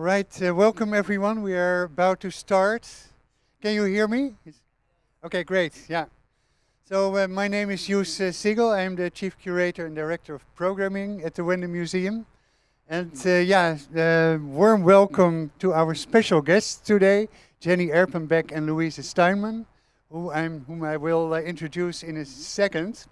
Right, welcome everyone. We are about to start. Can you hear me? Okay, great. Yeah. So my name is Louise Siegel. I am the Chief Curator and Director of Programming at the Wende Museum. And warm welcome to our special guests today, Jenny Erpenbeck and Louise Steinman, whom I will introduce in a second.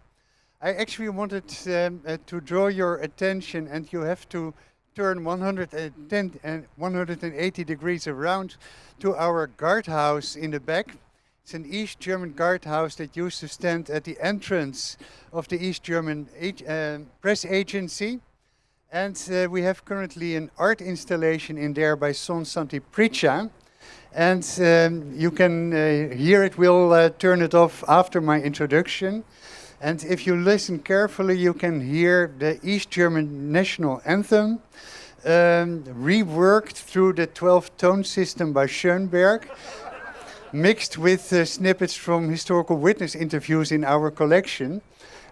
I actually wanted to draw your attention, and you have to turn 110 and 180 degrees around to our guardhouse in the back. It's an East German guardhouse that used to stand at the entrance of the East German press agency. And we have currently an art installation in there by Son Santi Pricha. And you can hear it. We'll turn it off after my introduction. And if you listen carefully, you can hear the East German national anthem, reworked through the 12-tone system by Schoenberg, mixed with snippets from historical witness interviews in our collection.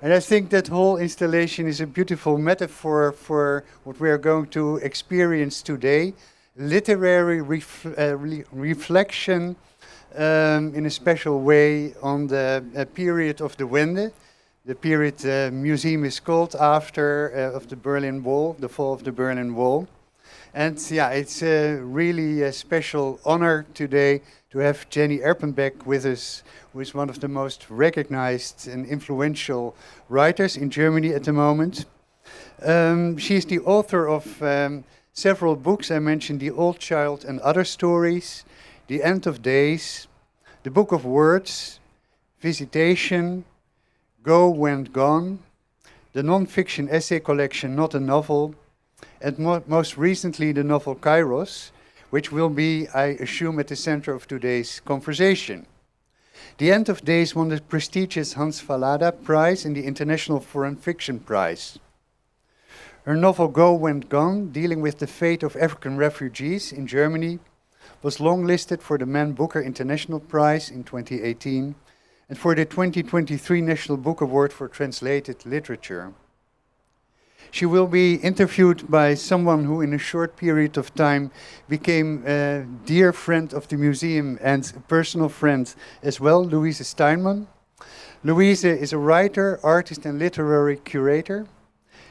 And I think that whole installation is a beautiful metaphor for what we are going to experience today. Literary reflection in a special way on the period of the Wende. The period the museum is called after of the Berlin Wall, the fall of the Berlin Wall. And yeah, it's really a special honor today to have Jenny Erpenbeck with us, who is one of the most recognized and influential writers in Germany at the moment. She's the author of several books. I mentioned The Old Child and Other Stories, The End of Days, The Book of Words, Visitation, Go When Gone, the non-fiction essay collection Not a Novel, and most recently the novel Kairos, which will be, I assume, at the center of today's conversation. The End of Days won the prestigious Hans Fallada Prize and the International Foreign Fiction Prize. Her novel Go When Gone, dealing with the fate of African refugees in Germany, was longlisted for the Man Booker International Prize in 2018 and for the 2023 National Book Award for Translated Literature. She will be interviewed by someone who in a short period of time became a dear friend of the museum and a personal friend as well, Louise Steinman. Louise is a writer, artist and literary curator.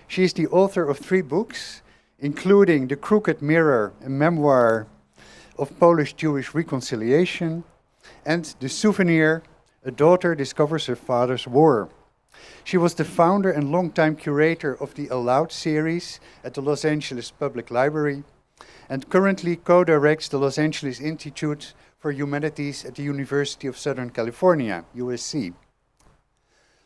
She is the author of 3 books, including The Crooked Mirror, a memoir of Polish-Jewish reconciliation, and The Souvenir, A Daughter Discovers Her Father's War. She was the founder and longtime curator of the Aloud series at the Los Angeles Public Library and currently co-directs the Los Angeles Institute for Humanities at the University of Southern California, USC.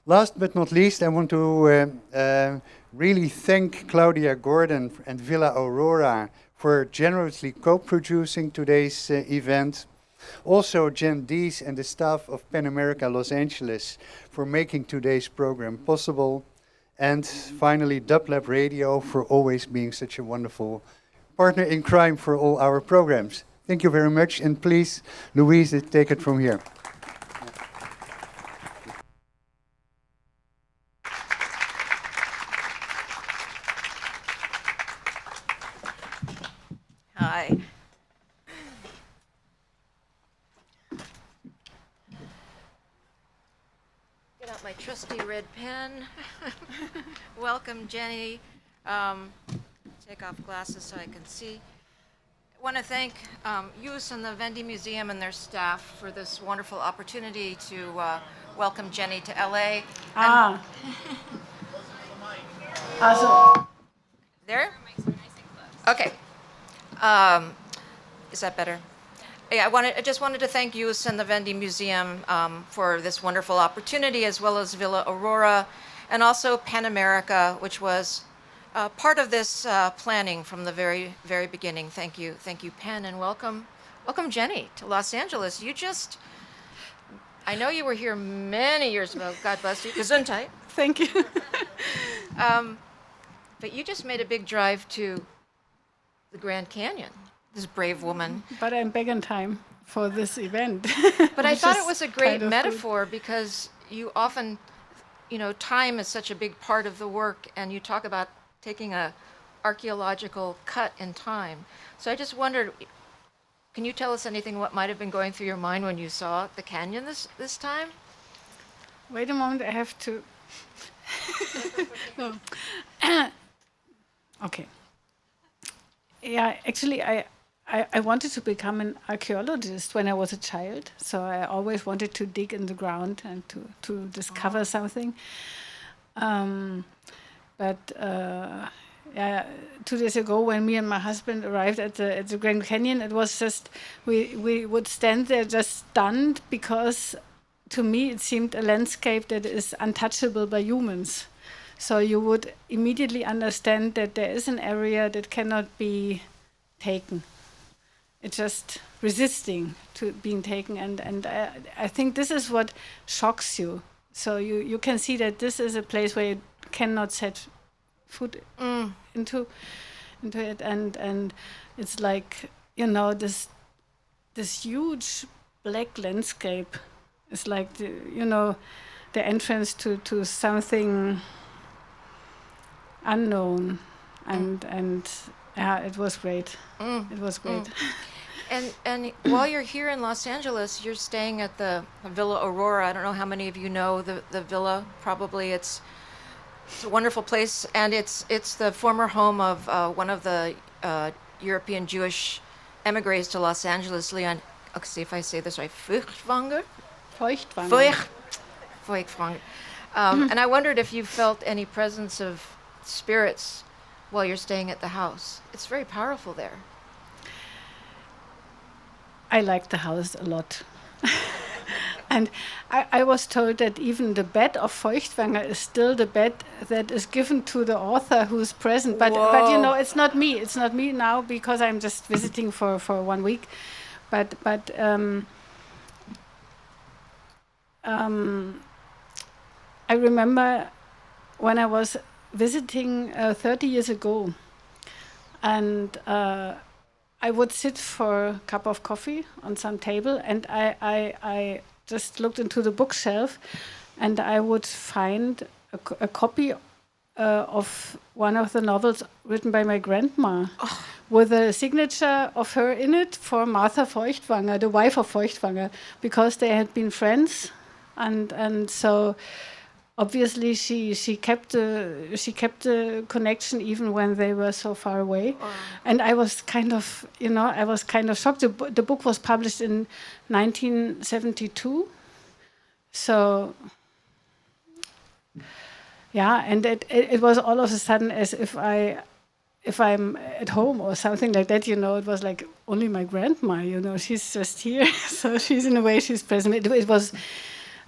Last but not least, I want to really thank Claudia Gordon and Villa Aurora for generously co-producing today's event. Also, Jen Dees and the staff of Pan America Los Angeles for making today's program possible. And finally, Dublab Radio for always being such a wonderful partner in crime for all our programs. Thank you very much, and please, Louise, take it from here. Hi. Get out my trusty red pen. Welcome, Jenny. Take off glasses so I can see. I want to thank Louise and the Wende Museum and their staff for this wonderful opportunity to welcome Jenny to LA. Also, There? Okay. Is that better? Yeah, I just wanted to thank you and the Wende Museum for this wonderful opportunity, as well as Villa Aurora, and also Pan America, which was part of this planning from the very, very beginning. Thank you, Pan, and welcome, Jenny, to Los Angeles. I know you were here many years ago. God bless you. Gesundheit. thank you. But you just made a big drive to the Grand Canyon. This brave woman. But I'm back in time for this event. But I thought it was a great metaphor because you often, time is such a big part of the work, and you talk about taking a archaeological cut in time. So I just wondered, can you tell us anything what might have been going through your mind when you saw the canyon this time? Wait a moment, I have to. No. Okay. Yeah, actually, I wanted to become an archaeologist when I was a child. So I always wanted to dig in the ground and to discover something. But yeah, 2 days ago, when me and my husband arrived at the Grand Canyon, it was just we would stand there just stunned, because to me it seemed a landscape that is untouchable by humans. So you would immediately understand that there is an area that cannot be taken. It's just resisting to being taken, and I think this is what shocks you. So you can see that this is a place where you cannot set foot into it, and it's like, you know, this huge black landscape is like the entrance to something unknown, and yeah, it was great. It was great. And while you're here in Los Angeles, you're staying at the Villa Aurora. I don't know how many of you know the villa. Probably it's a wonderful place, and it's the former home of one of the European Jewish emigres to Los Angeles, Leon. Okay, see if I say this right. Feuchtwanger. Feuchtwanger. And I wondered if you felt any presence of spirits while you're staying at the house. It's very powerful there. I like the house a lot. And I was told that even the bed of Feuchtwanger is still the bed that is given to the author who's present. But you know, it's not me. It's not me now, because I'm just visiting for 1 week. But I remember when I was visiting 30 years ago, and I would sit for a cup of coffee on some table, and I just looked into the bookshelf, and I would find a copy of one of the novels written by my grandma, with a signature of her in it for Martha Feuchtwanger, the wife of Feuchtwanger, because they had been friends, and so obviously she kept the connection even when they were so far away. And I was kind of shocked. The book was published in 1972, so yeah, and it was all of a sudden as if I'm at home or something like that, you know. It was like only my grandma, you know, she's just here, so she's in a way she's present. It was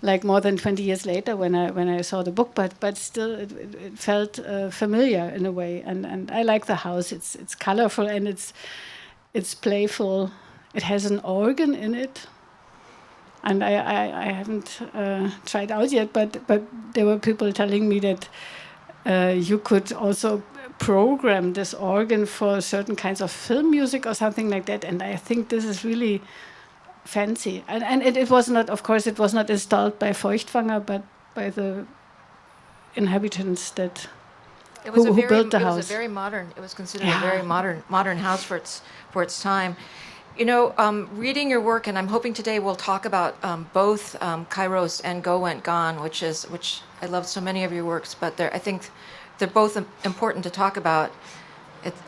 like more than 20 years later when I saw the book, but still it felt familiar in a way, and I like the house. It's colorful and it's playful. It has an organ in it, and I haven't tried out yet, but there were people telling me that you could also program this organ for certain kinds of film music or something like that, and I think this is really fancy, and it was not, of course, it was not installed by Feuchtwanger, but by the inhabitants that who built the house. It was considered a very modern house for its time. You know, reading your work, and I'm hoping today we'll talk about both Kairos and Go Went Gone, which I love so many of your works, but I think they're both important to talk about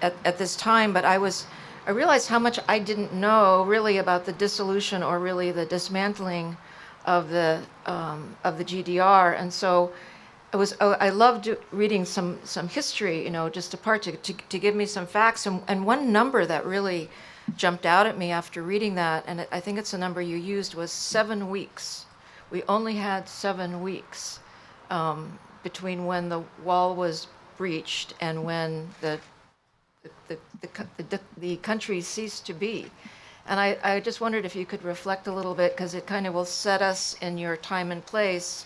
at this time. But I realized how much I didn't know really about the dissolution or really the dismantling of the GDR, and so I loved reading some history, you know, just apart to give me some facts, and one number that really jumped out at me after reading that, and I think it's a number you used, was 7 weeks. We only had 7 weeks between when the wall was breached and when the country ceased to be. And I just wondered if you could reflect a little bit, because it kind of will set us in your time and place,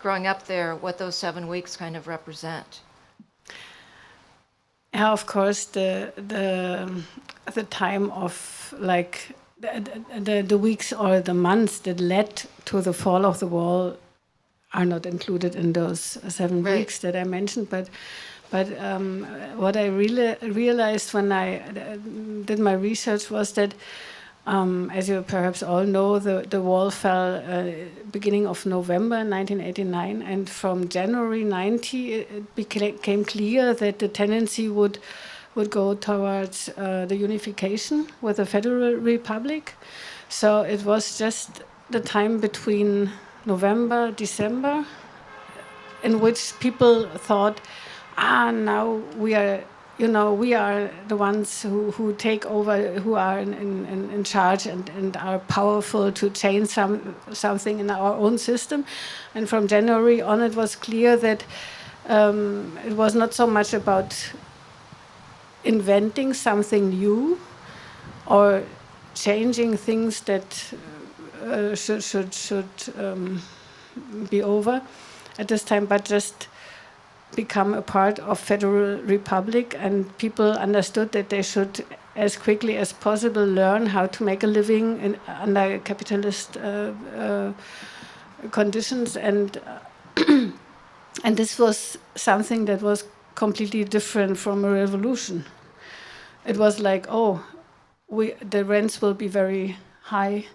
growing up there, what those 7 weeks kind of represent. Yeah, of course, the time of like the weeks or the months that led to the fall of the wall are not included in those 7 weeks that I mentioned, but But what I really realized when I did my research was that, as you perhaps all know, the wall fell beginning of November 1989, and from January 90, it became clear that the tendency would go towards the unification with the Federal Republic. So it was just the time between November, December, in which people thought, now we are, we are the ones who take over, who are in charge and are powerful to change something in our own system. And from January on, it was clear that it was not so much about inventing something new or changing things that should be over at this time, but just become a part of Federal Republic, and people understood that they should, as quickly as possible, learn how to make a living under capitalist conditions, and and this was something that was completely different from a revolution. It was like, the rents will be very high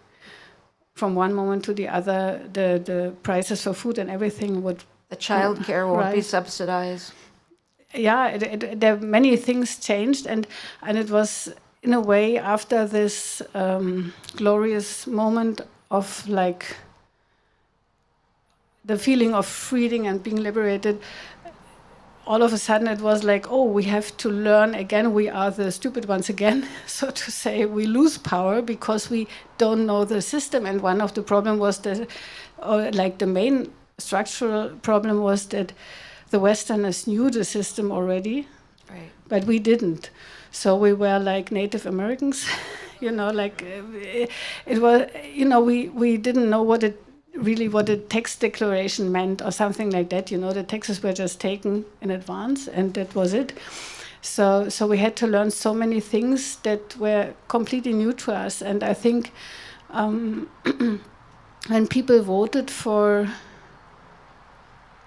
from one moment to the other. The prices for food and everything would. The child care won't be rise. subsidized. Yeah, there many things changed, and it was in a way after this glorious moment of like the feeling of freedom and being liberated. All of a sudden it was like, we have to learn again. We are the stupid ones again, so to say. We lose power because we don't know the system. And one of the problems was the main structural problem was that the Westerners knew the system already, right, but we didn't. So we were like Native Americans, it was, we didn't know what a tax declaration meant or something like that. The taxes were just taken in advance, and that was it. So we had to learn so many things that were completely new to us. And I think when people voted for,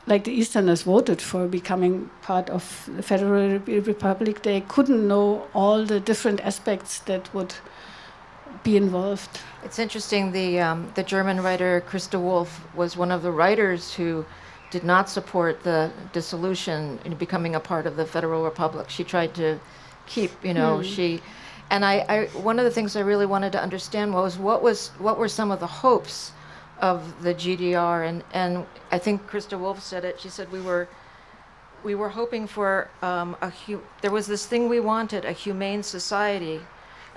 like the Easterners voted for becoming part of the Federal Republic, they couldn't know all the different aspects that would be involved. It's interesting, the German writer Christa Wolf was one of the writers who did not support the dissolution in becoming a part of the Federal Republic. She tried to keep, I one of the things I really wanted to understand was what were some of the hopes of the GDR, and I think Christa Wolf said it. She said we were hoping for there was this thing we wanted, a humane society,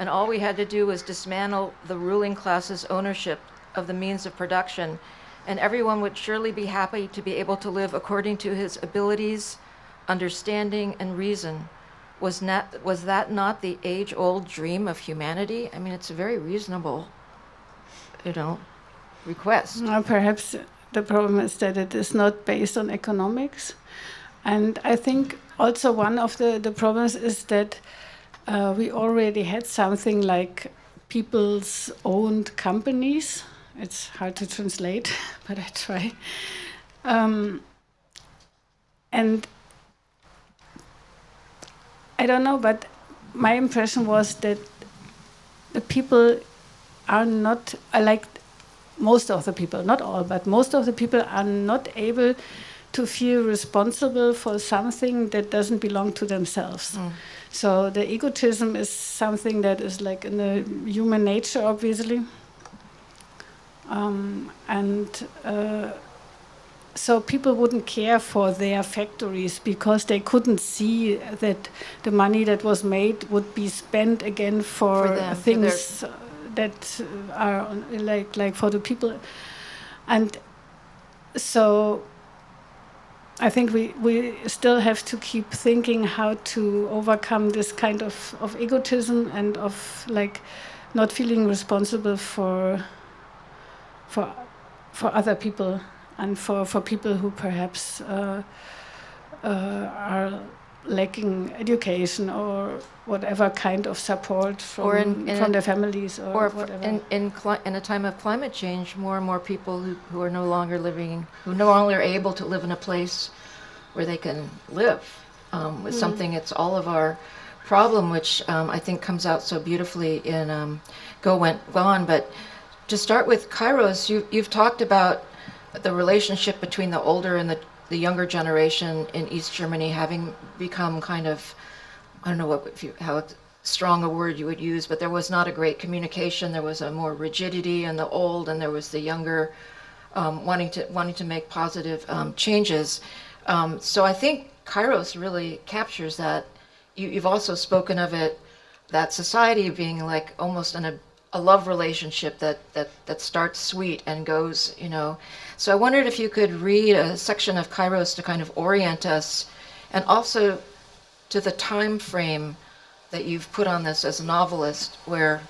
and all we had to do was dismantle the ruling class's ownership of the means of production, and everyone would surely be happy to be able to live according to his abilities, understanding, and reason. Was that not the age-old dream of humanity? I mean, it's a very reasonable, request. Perhaps the problem is that it is not based on economics. And I think also one of the problems is that we already had something like people's owned companies. It's hard to translate, but I try. And I don't know, but my impression was that the people are not, most of the people, not all, but most of the people are not able to feel responsible for something that doesn't belong to themselves. So the egotism is something that is like in the human nature, obviously. So people wouldn't care for their factories because they couldn't see that the money that was made would be spent again for them, things that are like for the people. And so I think we still have to keep thinking how to overcome this kind of egotism and of like not feeling responsible for other people and for people who perhaps are lacking education or whatever kind of support from their families or whatever. In a time of climate change, more and more people who are no longer able to live in a place where they can live. was something. It's all of our problem, which I think comes out so beautifully in Go Went Gone. But to start with Kairos, you've talked about the relationship between the older and the younger generation in East Germany having become kind of, I don't know how strong a word you would use, but there was not a great communication. There was a more rigidity in the old, and there was the younger wanting to make positive changes. So I think Kairos really captures that. You've also spoken of it, that society being like almost a love relationship that starts sweet and goes, So I wondered if you could read a section of Kairos to kind of orient us, and also to the time frame that you've put on this as a novelist, where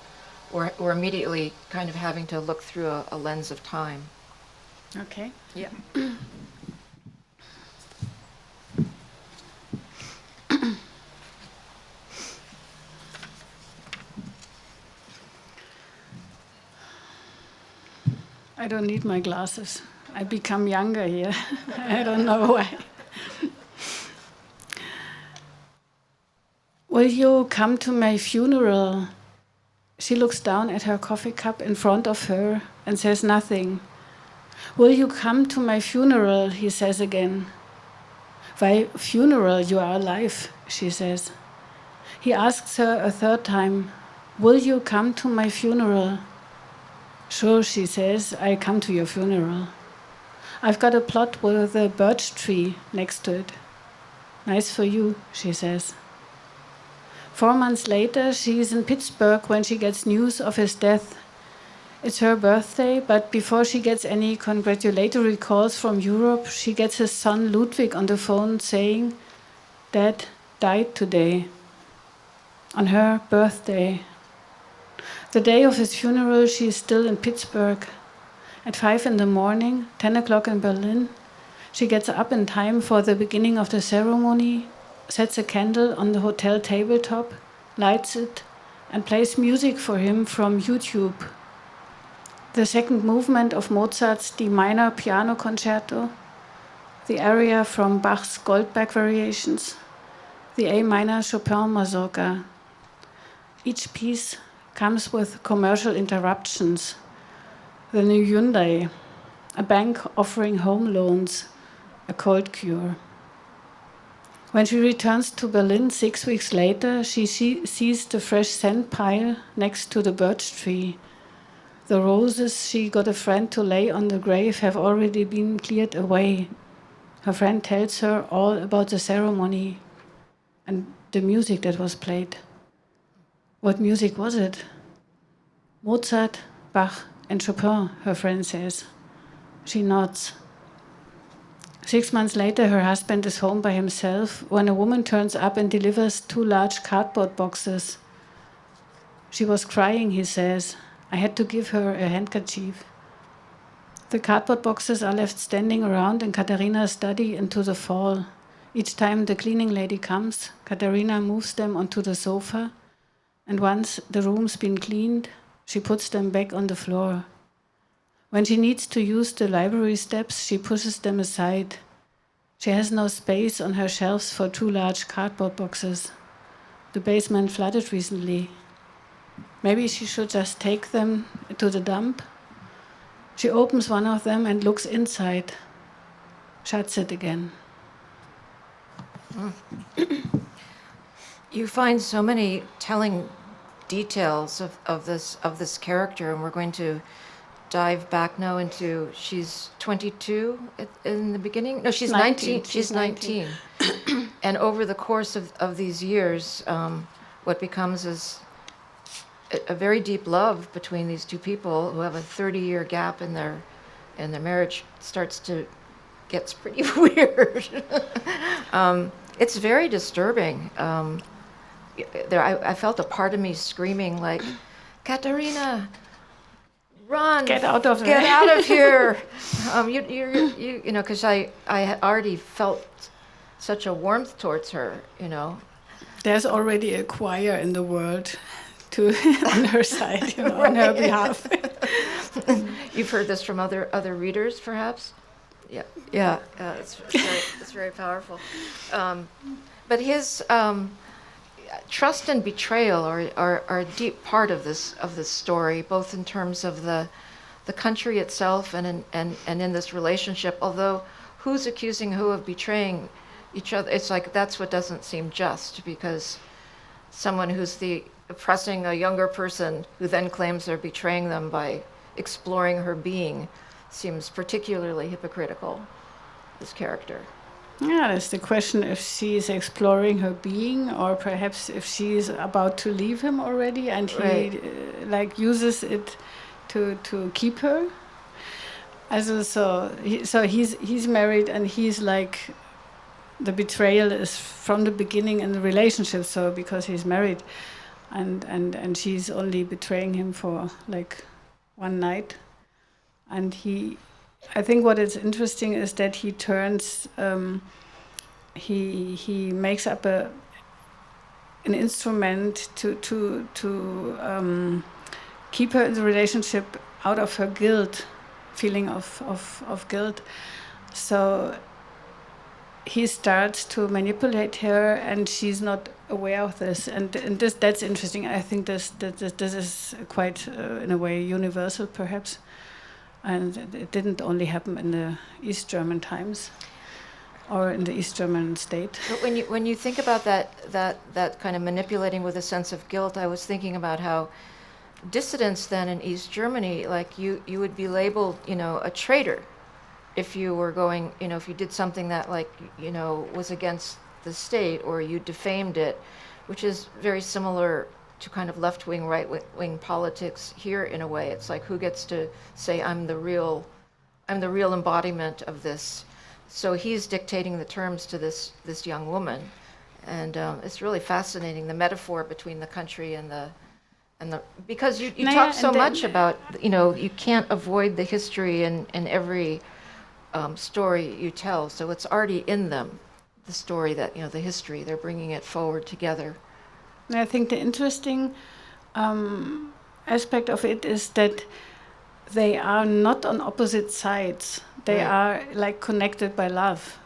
we're immediately kind of having to look through a lens of time. Okay. Yeah. I don't need my glasses. I become younger here. I don't know why. Will you come to my funeral? She looks down at her coffee cup in front of her and says nothing. Will you come to my funeral? He says again. Why funeral? You are alive, she says. He asks her a third time. Will you come to my funeral? Sure, she says, I come to your funeral. I've got a plot with a birch tree next to it. Nice for you, she says. 4 months later, she's in Pittsburgh when she gets news of his death. It's her birthday, but before she gets any congratulatory calls from Europe, she gets his son Ludwig on the phone saying, Dad died today, on her birthday. The day of his funeral, she is still in Pittsburgh. At 5 in the morning, 10 o'clock in Berlin, she gets up in time for the beginning of the ceremony, sets a candle on the hotel tabletop, lights it, and plays music for him from YouTube. The second movement of Mozart's D minor piano concerto, the aria from Bach's Goldberg variations, the A minor Chopin mazurka. Each piece comes with commercial interruptions. The new Hyundai, a bank offering home loans, a cold cure. When she returns to Berlin 6 weeks later, she sees the fresh sand pile next to the birch tree. The roses she got a friend to lay on the grave have already been cleared away. Her friend tells her all about the ceremony and the music that was played. What music was it? Mozart, Bach, and Chopin, her friend says. She nods. 6 months later, her husband is home by himself when a woman turns up and delivers 2 large cardboard boxes. She was crying, he says. I had to give her a handkerchief. The cardboard boxes are left standing around in Katharina's study into the fall. Each time the cleaning lady comes, Katharina moves them onto the sofa, and once the room's been cleaned, she puts them back on the floor. When she needs to use the library steps, she pushes them aside. She has no space on her shelves for 2 large cardboard boxes. The basement flooded recently. Maybe she should just take them to the dump. She opens one of them and looks inside, shuts it again. You find so many telling details of this character, and we're going to dive back now into, she's 22 in the beginning? No, she's 19. She's 19. And over the course of these years, what becomes is a very deep love between these two people who have a 30-year gap in their marriage gets pretty weird. It's very disturbing. I felt a part of me screaming like, Katharina, run! Get out of there! Get out of here! Because I had already felt such a warmth towards her. There's already a choir in the world on her side, on her behalf. You've heard this from other readers, perhaps? Yeah. It's very powerful. But his trust and betrayal are a deep part of this story, both in terms of the country itself and in this relationship. Although who's accusing who of betraying each other? It's like that's what doesn't seem just, because someone who's oppressing a younger person who then claims they're betraying them by exploring her being seems particularly hypocritical, this character. Yeah, there's the question if she's exploring her being, or perhaps if she's about to leave him already, and he Right. Uses it to keep her. Also, so he's married, and he's like, the betrayal is from the beginning in the relationship. So because he's married, and she's only betraying him for like one night, and I think what is interesting is that he turns, he makes up an instrument to keep her in the relationship out of her guilt, feeling of guilt. So he starts to manipulate her, and she's not aware of this. And that's interesting. I think this is quite, in a way, universal, perhaps. And it didn't only happen in the East German times or in the East German state. But when you think about that kind of manipulating with a sense of guilt, I was thinking about how dissidents then in East Germany, like you would be labeled, a traitor if you were going, if you did something that was against the state, or you defamed it, which is very similar to kind of left-wing, right-wing politics here in a way. It's like, who gets to say I'm the real embodiment of this? So he's dictating the terms to this young woman, and it's really fascinating, the metaphor between the country and the because you talk so much about, you can't avoid the history in every story you tell. So it's already in them, the story that, the history, they're bringing it forward together. I think the interesting aspect of it is that they are not on opposite sides. They are like connected by love.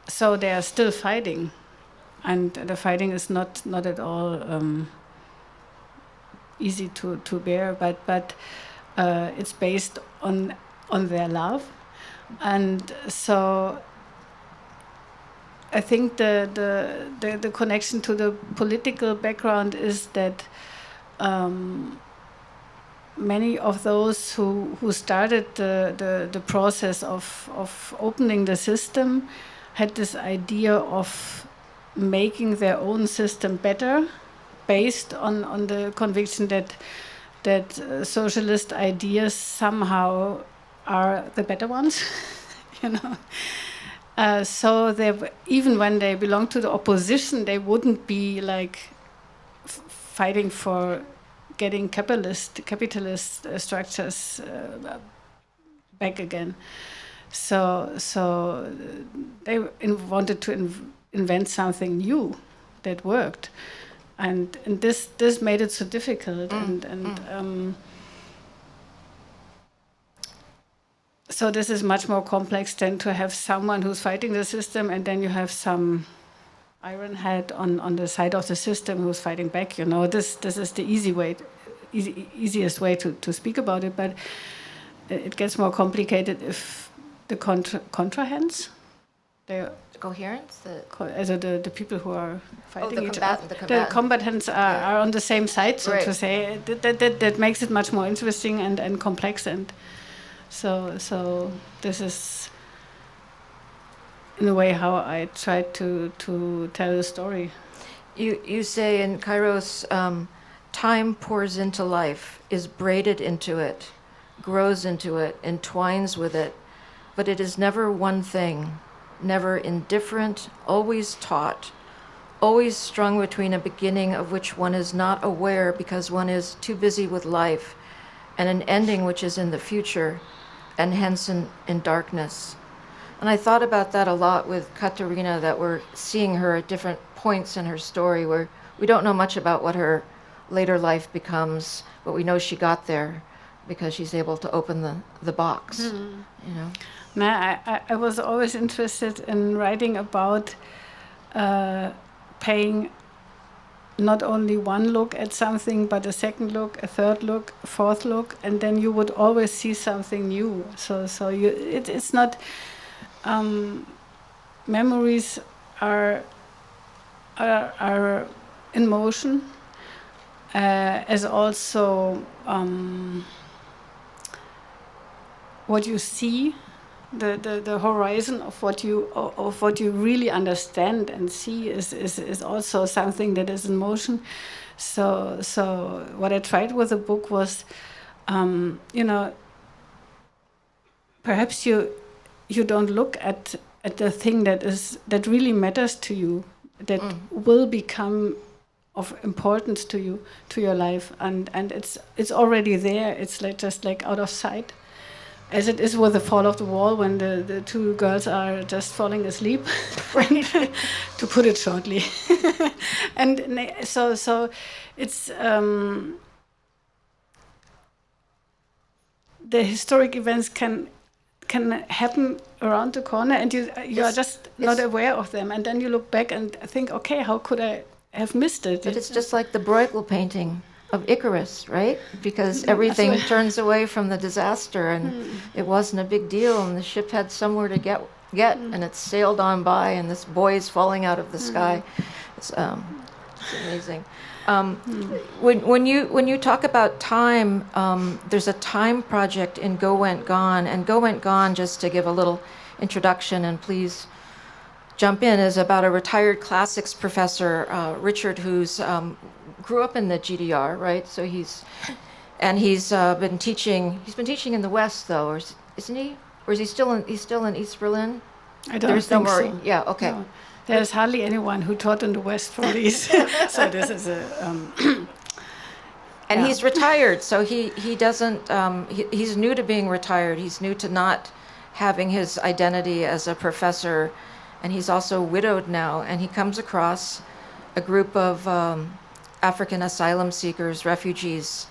So they are still fighting. And the fighting is not at all easy to bear, but it's based on their love. And so I think the connection to the political background is that many of those who started the process of opening the system had this idea of making their own system better, based on the conviction that socialist ideas somehow are the better ones, So even when they belong to the opposition, they wouldn't be like fighting for getting capitalist structures back again. So they wanted to invent something new that worked, and this made it so difficult. So this is much more complex than to have someone who's fighting the system, and then you have some ironhead on the side of the system who's fighting back. This is the easiest way to speak about it, but it gets more complicated if the contrahends, the coherents, the people who are fighting each other, the combatants are on the same side, so to say. That makes it much more interesting and complex, and so this is in a way how I tried to tell the story. You say in Kairos, time pours into life, is braided into it, grows into it, entwines with it, but it is never one thing, never indifferent, always taut, always strung between a beginning of which one is not aware because one is too busy with life, and an ending which is in the future, and hence in darkness. And I thought about that a lot with Katerina, that we're seeing her at different points in her story where we don't know much about what her later life becomes, but we know she got there because she's able to open the box. I was always interested in writing about paying not only one look at something, but a second look, a third look, a fourth look, and then you would always see something new. So it's not memories are in motion, as also what you see. The horizon of what you really understand and see is also something that is in motion. So what I tried with the book was, perhaps you don't look at the thing that really matters to you, that will become of importance to you, to your life, and it's already there. It's just like out of sight. As it is with the fall of the wall, when the two girls are just falling asleep, to put it shortly. And so it's the historic events can happen around the corner, and you are just not aware of them. And then you look back and think, okay, how could I have missed it? But it's just like the Bruegel painting of Icarus, right? Because everything turns away from the disaster, and it wasn't a big deal, and the ship had somewhere to get, and it sailed on by, and this boy is falling out of the sky. It's amazing. When you talk about time, there's a time project in Go Went Gone, and Go Went Gone, just to give a little introduction, and please jump in, is about a retired classics professor, Richard, who's grew up in the GDR, right? So he's been teaching. He's been teaching in the West, though, or isn't he? Or is he still in? He's still in East Berlin. I don't think so. Yeah. Okay. No. There's hardly anyone who taught in the West from these. So this is a. And he's retired, so he doesn't. He's new to being retired. He's new to not having his identity as a professor, and he's also widowed now. And he comes across a group of African asylum seekers, refugees,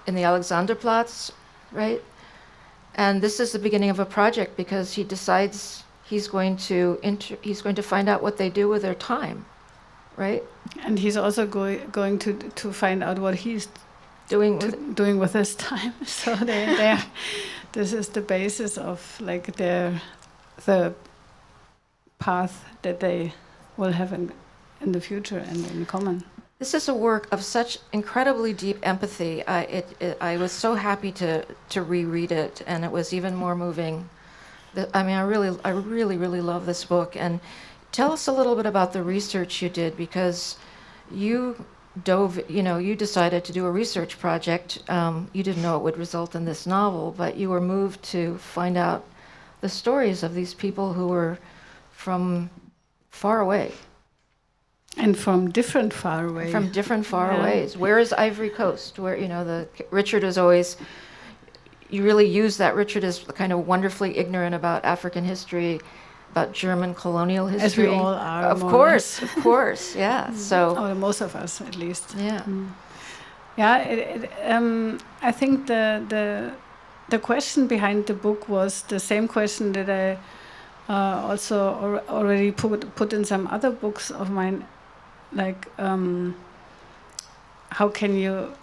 in the Alexanderplatz, right? And this is the beginning of a project, because he decides he's going to find out what they do with their time, right? And he's also going to find out what he's doing with his time. So this is the basis of like the path that they will have in the future and in common. This is a work of such incredibly deep empathy. I was so happy to reread it, and it was even more moving. I mean, I really love this book. And tell us a little bit about the research you did, because you decided to do a research project. You didn't know it would result in this novel, but you were moved to find out the stories of these people who were from far away. And from different faraway. From different faraways. Where is Ivory Coast? Where, Richard is always, you really use that. Richard is kind of wonderfully ignorant about African history, about German colonial history. As we all are. Of course, yeah. So. Or most of us, at least. Yeah. Yeah, I think the question behind the book was the same question that I also already put in some other books of mine. Like, how can you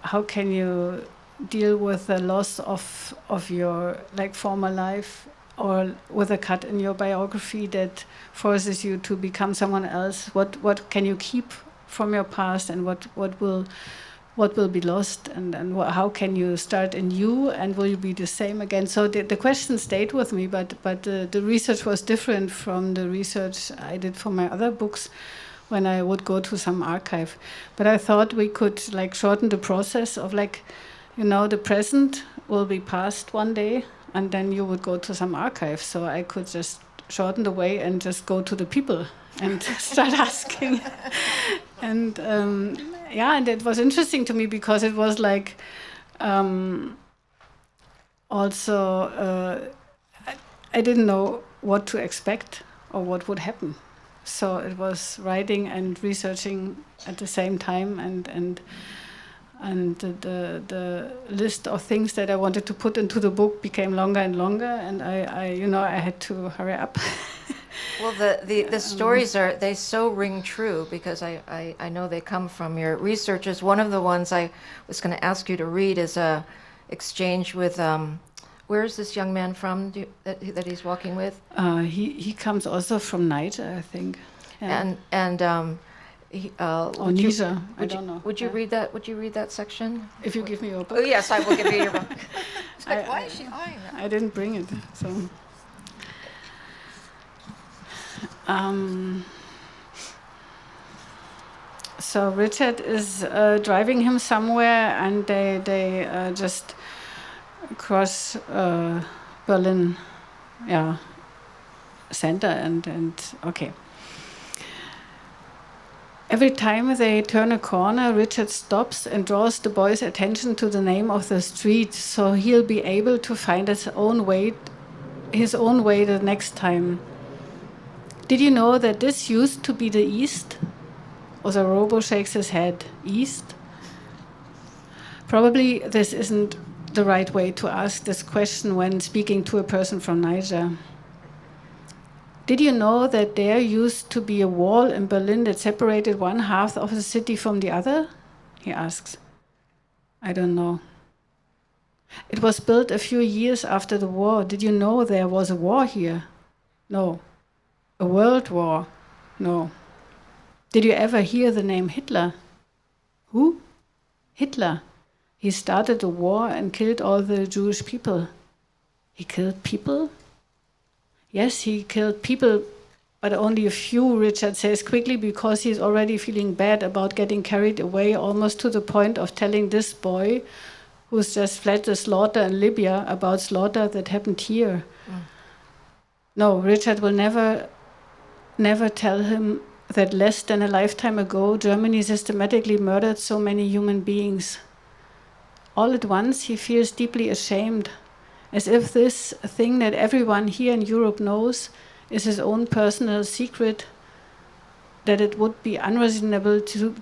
deal with the loss of your like former life, or with a cut in your biography that forces you to become someone else? What can you keep from your past, and what will be lost, and how can you start anew, and will you be the same again? So the question stayed with me, but the research was different from the research I did for my other books, when I would go to some archive. But I thought we could like shorten the process of like, the present will be past one day, and then you would go to some archive. So I could just shorten the way and just go to the people and start asking. And and it was interesting to me, because it was like also I didn't know what to expect or what would happen. So it was writing and researching at the same time, and the list of things that I wanted to put into the book became longer and longer, and I had to hurry up. Well, the stories they so ring true because I know they come from your researchers. One of the ones I was going to ask you to read is a exchange with where is this young man from that he's walking with? He comes also from Niger, I think. Yeah. And or Niger, I don't know. Would you read that? Would you read that section? If you give me your book. Oh yes, I will give you your book. Why is she eyeing that? I didn't bring it, so. So Richard is driving him somewhere, and they just cross Berlin, center, and okay. Every time they turn a corner, Richard stops and draws the boy's attention to the name of the street, so he'll be able to find his own way the next time. Did you know that this used to be the East? Robo shakes his head. East? Probably this isn't the right way to ask this question when speaking to a person from Niger. Did you know that there used to be a wall in Berlin that separated one half of the city from the other? He asks. I don't know. It was built a few years after the war. Did you know there was a war here? No. A world war? No. Did you ever hear the name Hitler? Who? Hitler. He started a war and killed all the Jewish people. He killed people? Yes, he killed people, but only a few, Richard says quickly, because he's already feeling bad about getting carried away, almost to the point of telling this boy, who's just fled the slaughter in Libya, about slaughter that happened here. No, Richard will never tell him that less than a lifetime ago, Germany systematically murdered so many human beings. All at once, he feels deeply ashamed, as if this thing that everyone here in Europe knows is his own personal secret, that it would be unreasonable to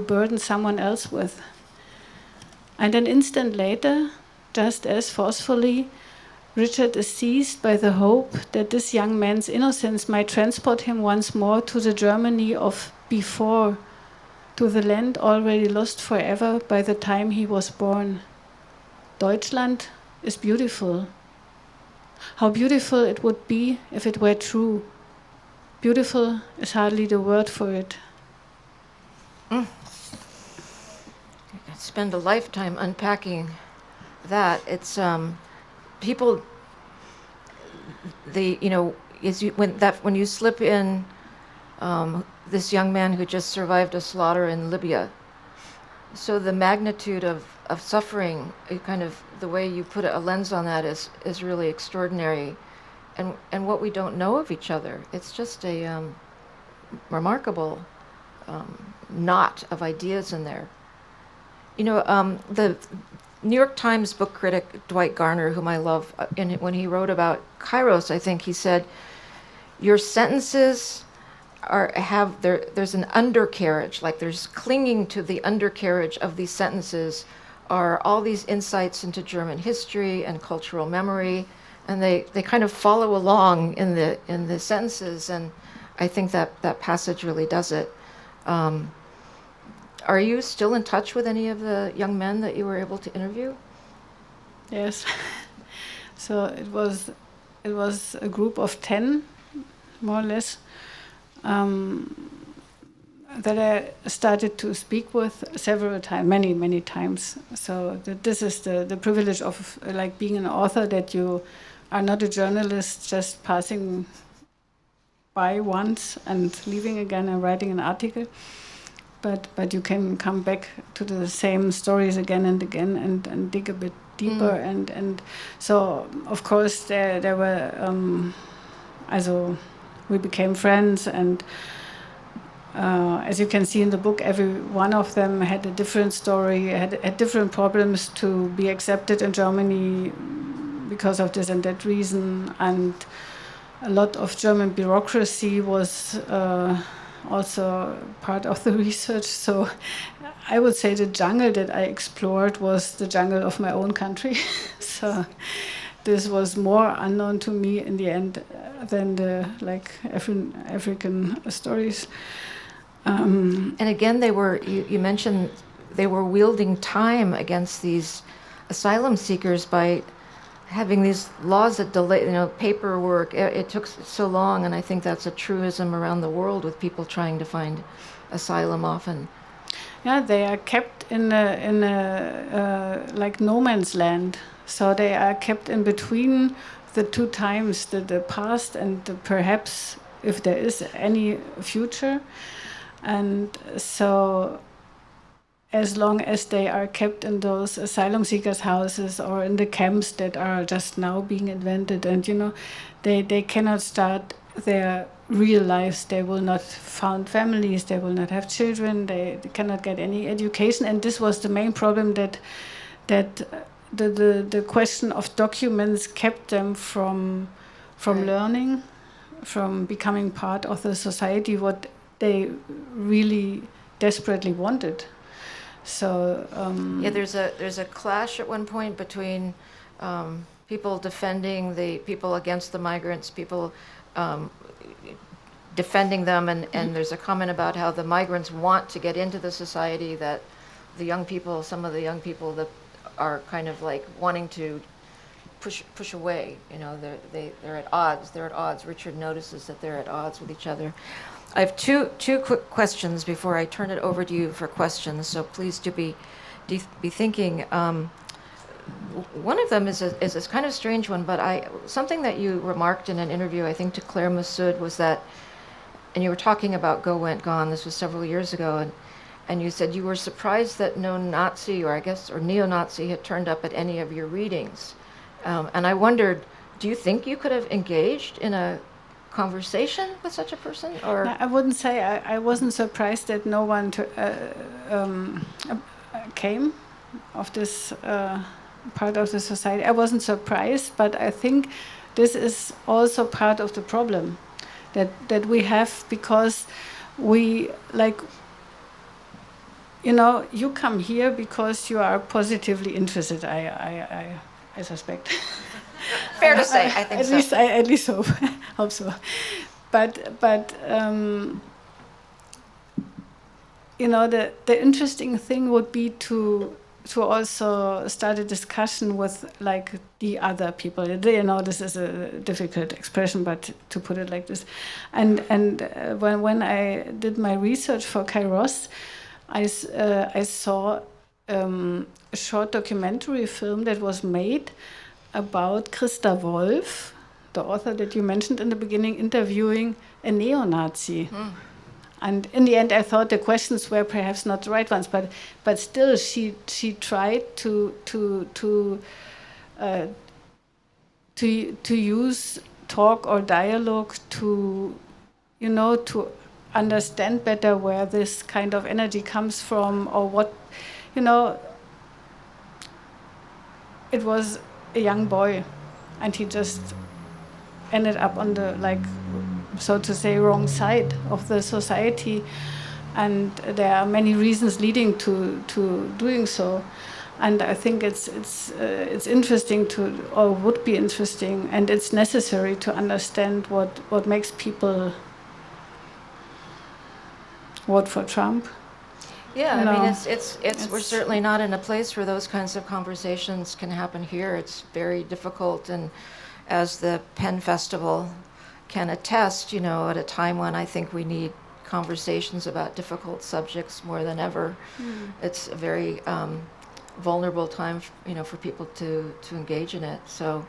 burden someone else with. And an instant later, just as forcefully, Richard is seized by the hope that this young man's innocence might transport him once more to the Germany of before, to the land already lost forever by the time he was born. Deutschland is beautiful. How beautiful it would be if it were true. Beautiful is hardly the word for it. I could spend a lifetime unpacking that. It's people. When you slip in this young man who just survived a slaughter in Libya. So the magnitude of suffering, kind of the way you put a lens on that is really extraordinary, and what we don't know of each other. It's just a remarkable knot of ideas in there. The New York Times book critic Dwight Garner, whom I love, when he wrote about Kairos, I think he said, your sentences there's an undercarriage, like there's clinging to the undercarriage of these sentences are all these insights into German history and cultural memory, and they kind of follow along in the sentences, and I think that passage really does it. Are you still in touch with any of the young men that you were able to interview? Yes. So it was a group of 10, more or less, that I started to speak with several times, many times. So this is the privilege of like being an author, that you are not a journalist just passing by once and leaving again and writing an article, but you can come back to the same stories again and again and dig a bit deeper. And so of course there were we became friends, and as you can see in the book, every one of them had a different story, had different problems to be accepted in Germany because of this and that reason, and a lot of German bureaucracy was also part of the research. So I would say the jungle that I explored was the jungle of my own country. So this was more unknown to me in the end than the African stories. And again, you mentioned they were wielding time against these asylum seekers by having these laws that delay, paperwork. It took so long, and I think that's a truism around the world with people trying to find asylum often. Yeah, they are kept in a like no man's land. So they are kept in between the two times, the past and perhaps, if there is any future. And so as long as they are kept in those asylum seekers' houses or in the camps that are just now being invented, and they cannot start their real lives. They will not found families, they will not have children, they cannot get any education. And this was the main problem, that the question of documents kept them from learning, from becoming part of the society, what they really desperately wanted. So there's a clash at one point between people defending the people against the migrants, people defending them, and there's a comment about how the migrants want to get into the society, that some of the young people that are kind of like wanting to push away. They're at odds. Richard notices that they're at odds with each other. I have two quick questions before I turn it over to you for questions. So please do be thinking. One of them is this kind of strange one, but something that you remarked in an interview, I think to Claire Massoud, was that, and you were talking about Go Went Gone. This was several years ago, and you said you were surprised that no Nazi or neo-Nazi had turned up at any of your readings. And I wondered, do you think you could have engaged in a conversation with such a person? Or I wouldn't say I wasn't surprised that no one came of this part of the society. I wasn't surprised, but I think this is also part of the problem that we have, because we you come here because you are positively interested. I suspect. Fair to say, I think so. At least hope so. But the interesting thing would be to also start a discussion with the other people. This is a difficult expression, but to put it like this, and when I did my research for Kairos, I saw a short documentary film that was made about Christa Wolf, the author that you mentioned in the beginning, interviewing a neo-Nazi. And in the end, I thought the questions were perhaps not the right ones, but still, she tried to use talk or dialogue to understand better where this kind of energy comes from, or what, it was a young boy, and he just ended up on the, so to say, wrong side of the society, and there are many reasons leading to doing so. And I think it's interesting or would be interesting, and it's necessary to understand what makes people vote for Trump. Yeah, I mean, we're certainly not in a place where those kinds of conversations can happen here. It's very difficult, and as the Penn Festival can attest, at a time when I think we need conversations about difficult subjects more than ever, it's a very vulnerable time, for people to engage in it. So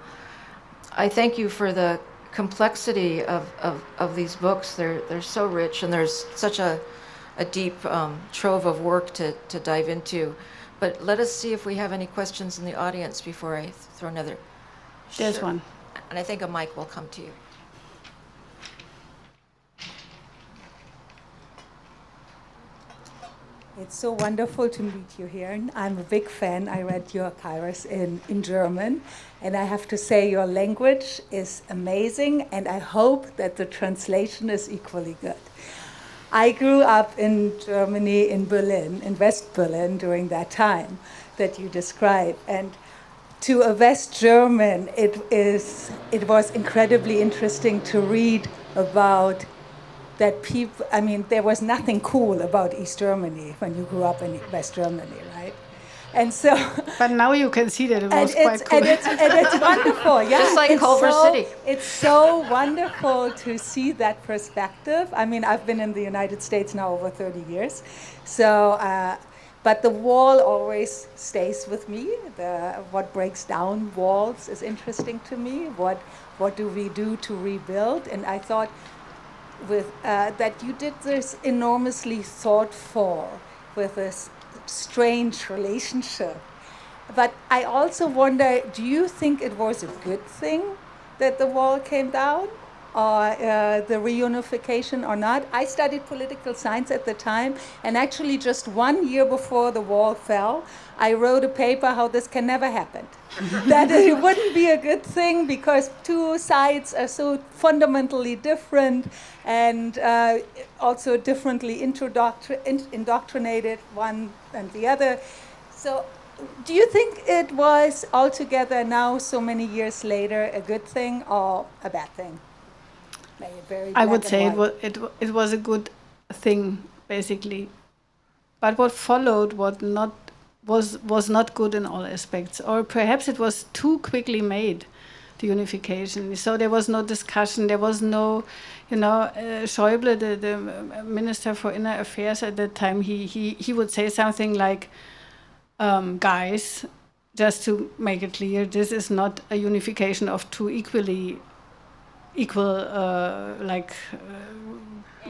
I thank you for the complexity of these books. They're so rich, and there's such a deep trove of work to dive into. But let us see if we have any questions in the audience before I throw another. There's one. And I think a mic will come to you. It's so wonderful to meet you here. I'm a big fan. I read your Kairos in German, and I have to say your language is amazing, and I hope that the translation is equally good. I grew up in Germany, in Berlin, in West Berlin, during that time that you describe. And to a West German, it was incredibly interesting to read about that people. I mean, there was nothing cool about East Germany when you grew up in West Germany, right? And so, But now you can see that it was quite cool. and it's wonderful, yeah. Just like Culver City. It's so wonderful to see that perspective. I mean, I've been in the United States now over 30 years, so. But the wall always stays with me. What breaks down walls is interesting to me. What do we do to rebuild? And I thought that you did this enormously thoughtful with this strange relationship. But I also wonder, do you think it was a good thing that the wall came down? Or the reunification or not? I studied political science at the time, and actually just 1 year before the wall fell, I wrote a paper how this can never happen. That it wouldn't be a good thing because two sides are so fundamentally different and also differently indoctrinated, one and the other. So do you think it was altogether now, so many years later, a good thing or a bad thing? I would say it was a good thing, basically. But what followed was not good in all aspects. Or perhaps it was too quickly made, the unification. So there was no discussion. There was no, Schäuble, the Minister for Inner Affairs at that time, he would say something like, guys, just to make it clear, this is not a unification of two equal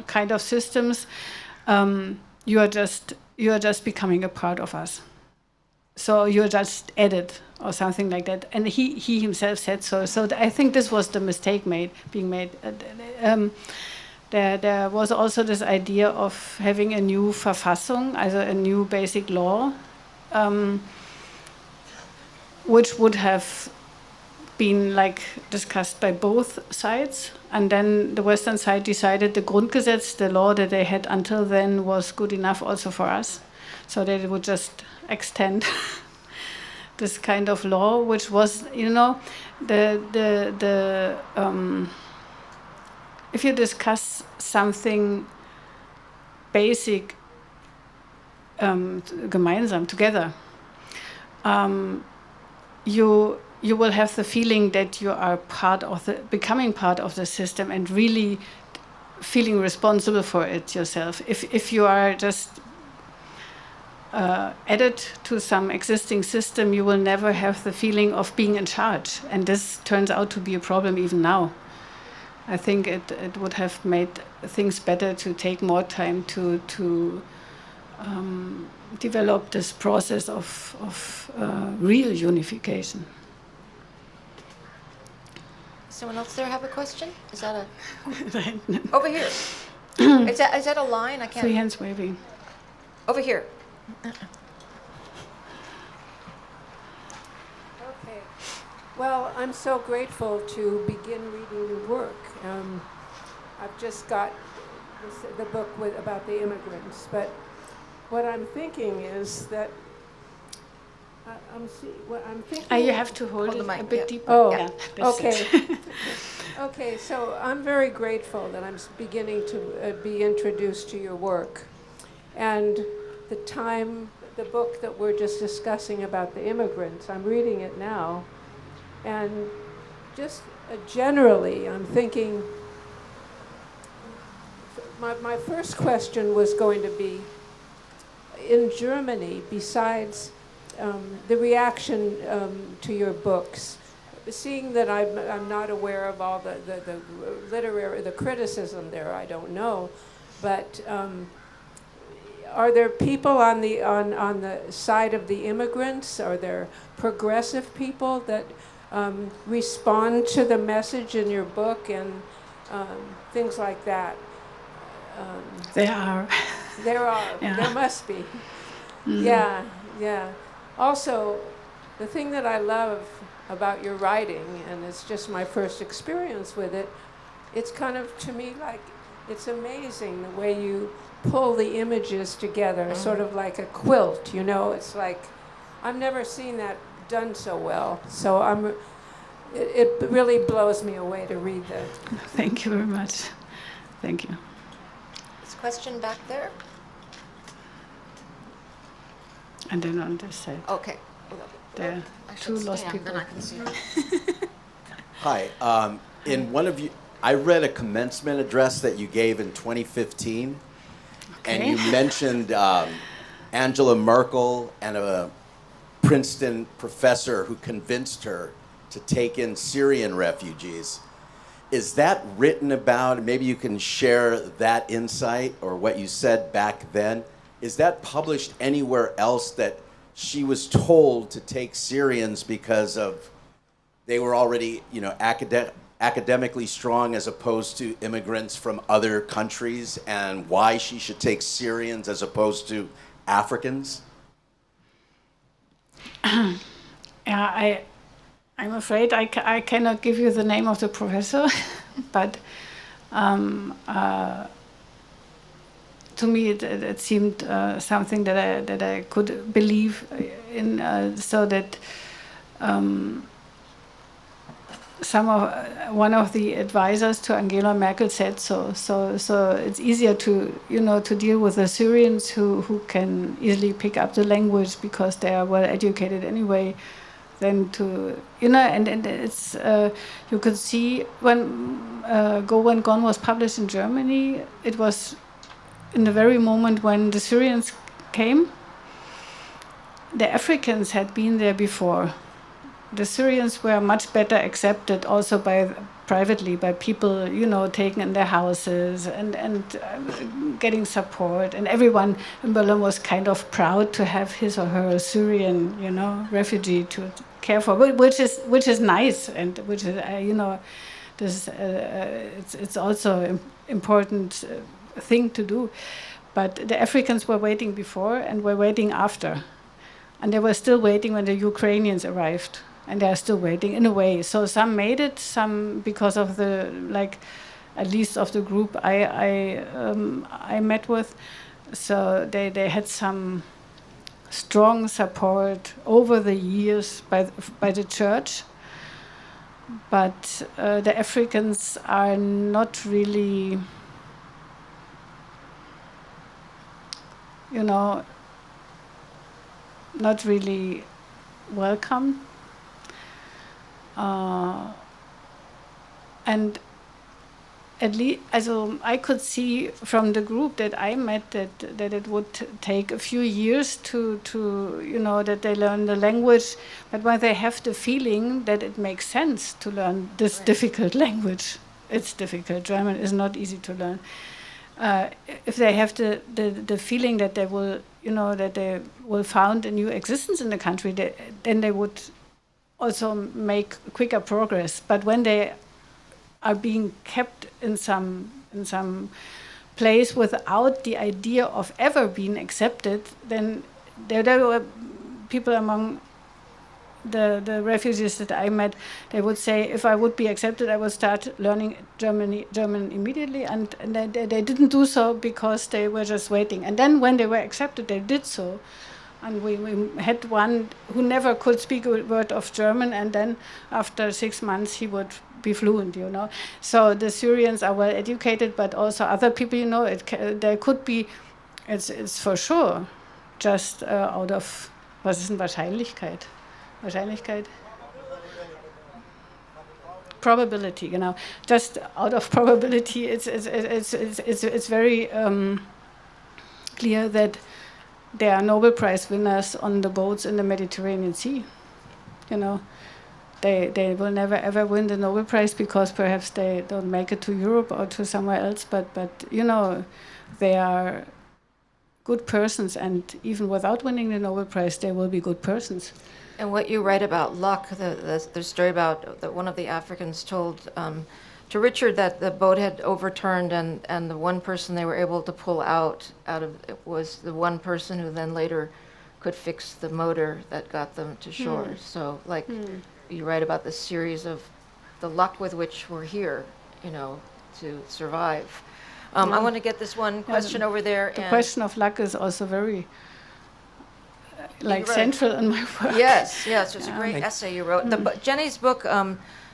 kind of systems. You are just becoming a part of us. So you're just added or something like that. And he himself said so. So I think this was the mistake being made. There was also this idea of having a new Verfassung, also a new basic law, which would have been discussed by both sides, and then the Western side decided the Grundgesetz, the law that they had until then, was good enough also for us, so that it would just extend this kind of law, which was, if you discuss something basic gemeinsam, together, you will have the feeling that you are becoming part of the system and really feeling responsible for it yourself. If you are just added to some existing system, you will never have the feeling of being in charge. And this turns out to be a problem even now. I think it would have made things better to take more time to develop this process of real unification. Someone else there have a question? Is that over here? Is that a line? I can't. 3 hands waving. Over here. Okay. Well, I'm so grateful to begin reading your work. I've just got the book about the immigrants, but what I'm thinking is that I'm thinking. You have to hold it a bit deeper. Oh, yeah, okay. Okay, so I'm very grateful that I'm beginning to be introduced to your work. And the book that we're just discussing about the immigrants, I'm reading it now. And just generally, I'm thinking, my first question was going to be, in Germany, besides the reaction to your books, seeing that I'm not aware of all the literary, the criticism there, I don't know, but are there people on the side of the immigrants? Are there progressive people that respond to the message in your book and things like that? There are. There are. Yeah. There must be. Mm. Yeah, yeah. Also, the thing that I love about your writing, and it's just my first experience with it, it's kind of, to me, like, it's amazing the way you pull the images together, sort of like a quilt, It's like, I've never seen that done so well. So it really blows me away to read that. Thank you very much. Thank you. This question back there? And then on this side, Okay. there are I should two lost stand, people. then I can see it. Hi. In one of you, I read a commencement address that you gave in 2015, and you mentioned Angela Merkel and a Princeton professor who convinced her to take in Syrian refugees. Is that written about? Maybe you can share that insight or what you said back then. Is that published anywhere else, that she was told to take Syrians because of they were already, academically strong as opposed to immigrants from other countries, and why she should take Syrians as opposed to Africans? Yeah, I'm afraid I cannot give you the name of the professor, but to me it seemed something that I could believe in, so that one of the advisors to Angela Merkel said so. So it's easier to to deal with the Syrians who can easily pick up the language because they are well educated anyway, than to and it's you could see when Go When Gone was published in Germany, it was in the very moment when the Syrians came. The Africans had been there before. The Syrians were much better accepted also privately by people, taken in their houses and getting support. And everyone in Berlin was kind of proud to have his or her Syrian, refugee to care for, which is nice, and which is, this it's also an important thing to do. But the Africans were waiting before and were waiting after. And they were still waiting when the Ukrainians arrived. And they are still waiting in a way. So some made it, some because of the, at least of the group I met with. So they had some strong support over the years by the church. But the Africans are not really, not really welcome. And at least, I could see from the group that I met that it would take a few years to that they learn the language, but when they have the feeling that it makes sense to learn this difficult language, it's difficult. German is not easy to learn. If they have the feeling that they will, that they will found a new existence in the country, then they would also make quicker progress. But when they are being kept in some place without the idea of ever being accepted, then there were people among the refugees that I met. They would say, if I would be accepted, I would start learning German immediately, and they didn't do so because they were just waiting. And then when they were accepted, they did so. And we had one who never could speak a word of German, and then after 6 months he would be fluent, So the Syrians are well educated, but also other people, there could be, it's for sure, just out of, was ist denn Wahrscheinlichkeit? Wahrscheinlichkeit? Probability, just out of probability, it's very clear that there are Nobel Prize winners on the boats in the Mediterranean Sea. They will never ever win the Nobel Prize because perhaps they don't make it to Europe or to somewhere else. But they are good persons, and even without winning the Nobel Prize, they will be good persons. And what you write about luck, the story about that one of the Africans told to Richard that the boat had overturned, and the one person they were able to pull out of it was the one person who then later could fix the motor that got them to shore. So you write about the series of the luck with which we're here, to survive. I want to get this one question over there. The question of luck is also very like Right. central in my work. Yes, yes, it's a great Thank- essay you wrote. Jenny's book,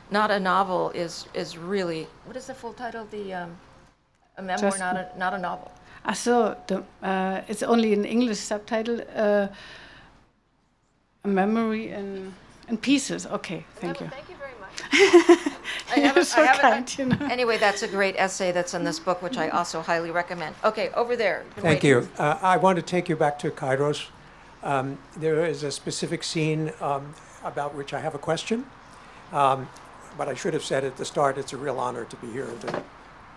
Not a Novel, is really, what is the full title? A memoir, Just- not a novel. So it's only an English subtitle. A memory in pieces. Okay, thank you. Thank you very much. You're so kind, you know. Anyway, that's a great essay that's in this book, which I also highly recommend. Okay, over there. You've been Thank waiting. you. I want to take you back to Kairos. There is a specific scene about which I have a question. But I should have said at the start, it's a real honor to be here and to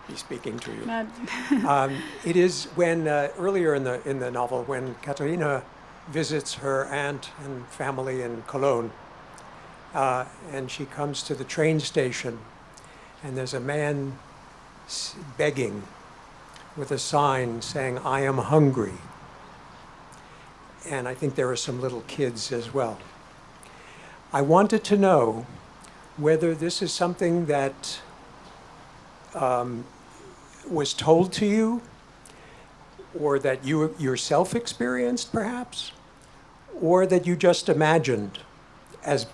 be speaking to you. It is when earlier in the novel, when Katharina visits her aunt and family in Cologne, and she comes to the train station, and there's a man begging with a sign saying, "I am hungry." And I think there are some little kids as well. I wanted to know whether this is something that was told to you, or that you yourself experienced, perhaps, or that you just imagined as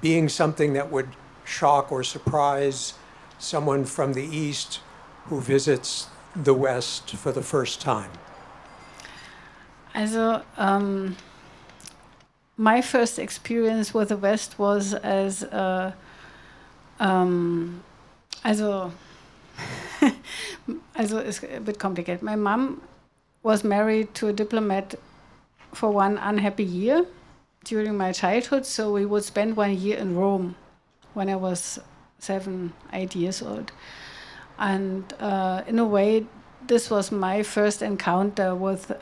being something that would shock or surprise someone from the East who visits the West for the first time. Also, my first experience with the West was as also it's a bit complicated. My mom was married to a diplomat for one unhappy year during my childhood, so we would spend 1 year in Rome when I was 7, 8 years old. And in a way, this was my first encounter with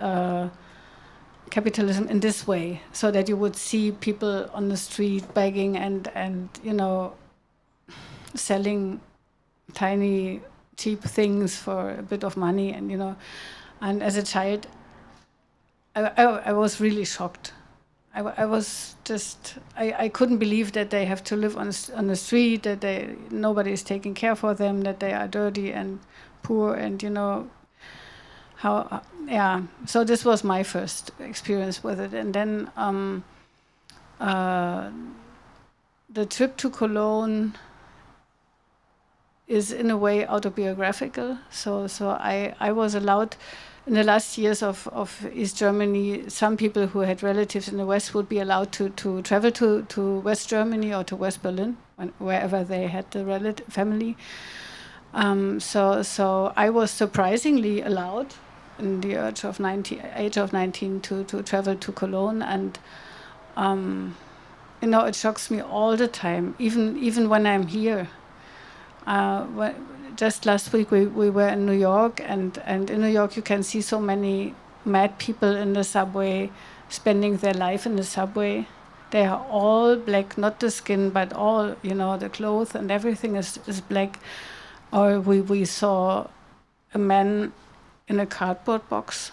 capitalism in this way, so that you would see people on the street begging and you know, selling tiny cheap things for a bit of money, and you know, and as a child I was really shocked. I was just I couldn't believe that they have to live on the street, that nobody is taking care for them, that they are dirty and poor, and you know how yeah. So this was my first experience with it, and then the trip to Cologne is in a way autobiographical. So I was allowed in the last years of East Germany, some people who had relatives in the West would be allowed to travel to West Germany or to West Berlin, wherever they had the family. So I was surprisingly allowed in the age of 19 to travel to Cologne, and you know, it shocks me all the time, even when I'm here. Just last week we were in New York, and in New York you can see so many mad people in the subway, spending their life in the subway. They are all black, not the skin, but all, you know, the clothes and everything is black. Or we saw a man in a cardboard box,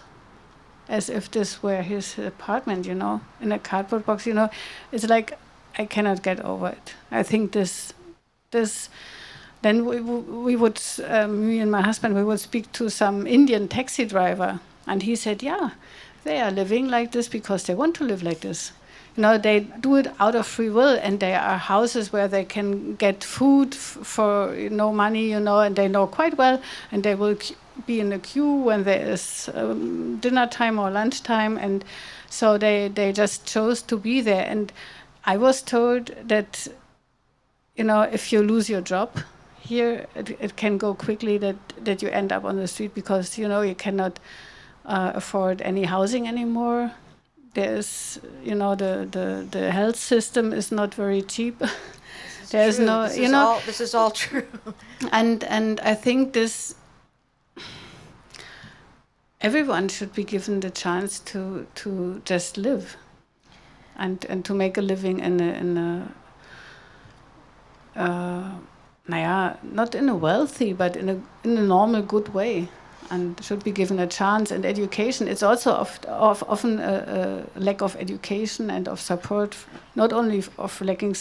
as if this were his apartment, you know, in a cardboard box, you know. It's like, I cannot get over it. I think this then we would, me and my husband, we would speak to some Indian taxi driver, and he said, yeah, they are living like this because they want to live like this. You know, they do it out of free will, and there are houses where they can get food for no money, you know, and they know quite well, and they will be in a queue when there is dinner time or lunch time, and so they just chose to be there. And I was told that, you know, if you lose your job here, it can go quickly that you end up on the street because, you know, you cannot afford any housing anymore. There's, you know, the health system is not very cheap. There's true. no, this you is know, all, this is all true. and I think this, everyone should be given the chance to just live, and to make a living in a not in a wealthy, but in a normal, good way, and should be given a chance. And education, it's also often a lack of education and of support, not only of lacking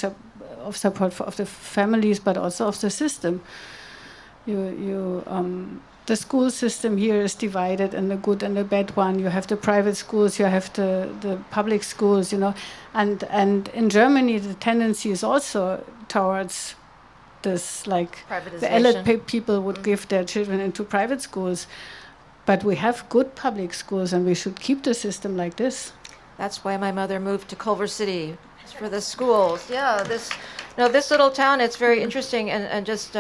of support of the families, but also of the system. the school system here is divided in the good and the bad one. You have the private schools, you have the public schools, you know. And in Germany, the tendency is also towards this, like the elite people would give their children into private schools. But we have good public schools, and we should keep the system like this. That's why my mother moved to Culver City, for the schools. Yeah, this little town, it's very interesting. And just,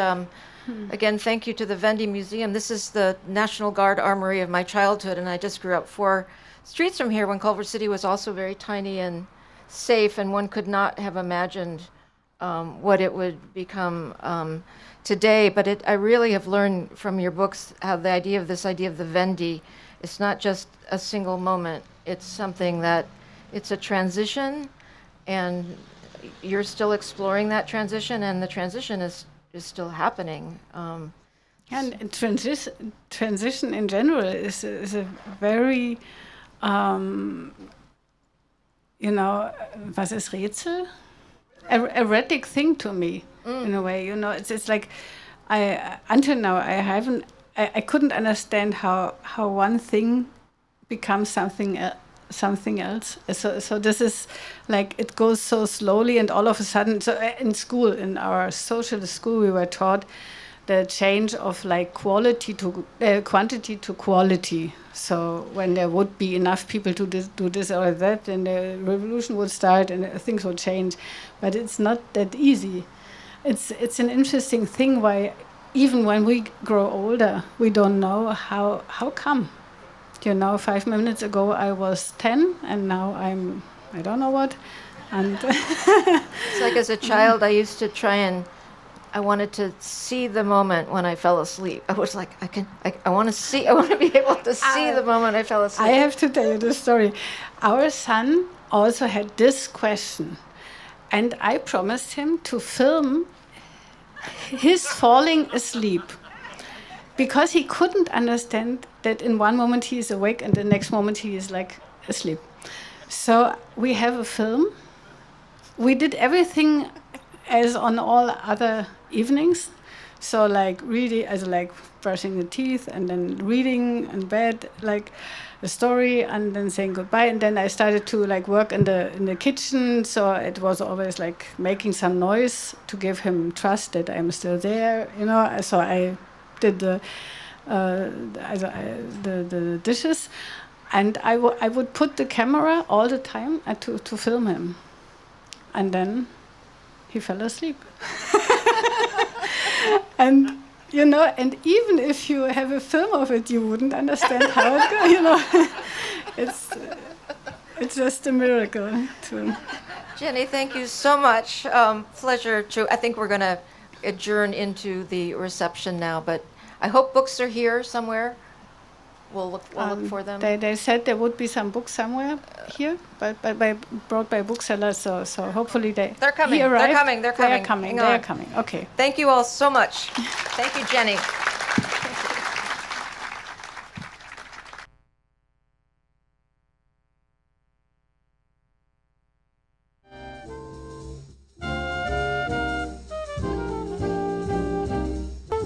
again, thank you to the Vendy Museum. This is the National Guard armory of my childhood, and I just grew up 4 streets from here when Culver City was also very tiny and safe, and one could not have imagined what it would become today. But I really have learned from your books how the idea of the Vendy, it's not just a single moment. It's something that, it's a transition, and you're still exploring that transition, and the transition is still happening. And transition in general is a very, you know, was ist Rätsel? Erratic thing to me, in a way. You know, it's like, until now I couldn't understand how one thing becomes something else. So this is like, it goes so slowly, and all of a sudden. So in school, in our social school, we were taught the change of like quantity to quality. So when there would be enough people to do this or that, then the revolution would start and things would change. But it's not that easy. It's an interesting thing why even when we grow older, we don't know how come. You know, 5 minutes ago I was 10, and now I'm I don't know what. And it's like as a child, I used to try and I wanted to see the moment when I fell asleep. I was like, I want to be able to see the moment I fell asleep. I have to tell you the story. Our son also had this question, and I promised him to film his falling asleep, because he couldn't understand that in one moment he is awake and the next moment he is like asleep. So we have a film. We did everything as on all other evenings. So like reading, as like brushing the teeth, and then reading in bed, like a story, and then saying goodbye. And then I started to like work in the kitchen. So it was always like making some noise to give him trust that I'm still there, you know. So I did the dishes, and I would put the camera all the time to film him, and then he fell asleep. And you know, and even if you have a film of it, you wouldn't understand how it goes. You know, it's just a miracle. Jenny, thank you so much. Pleasure to. I think we're going to adjourn into the reception now, but I hope books are here somewhere. We'll look for them. They said there would be some books somewhere here, but brought by booksellers. So hopefully they're coming. They're coming. They are coming. Okay. Thank you all so much. Thank you, Jenny.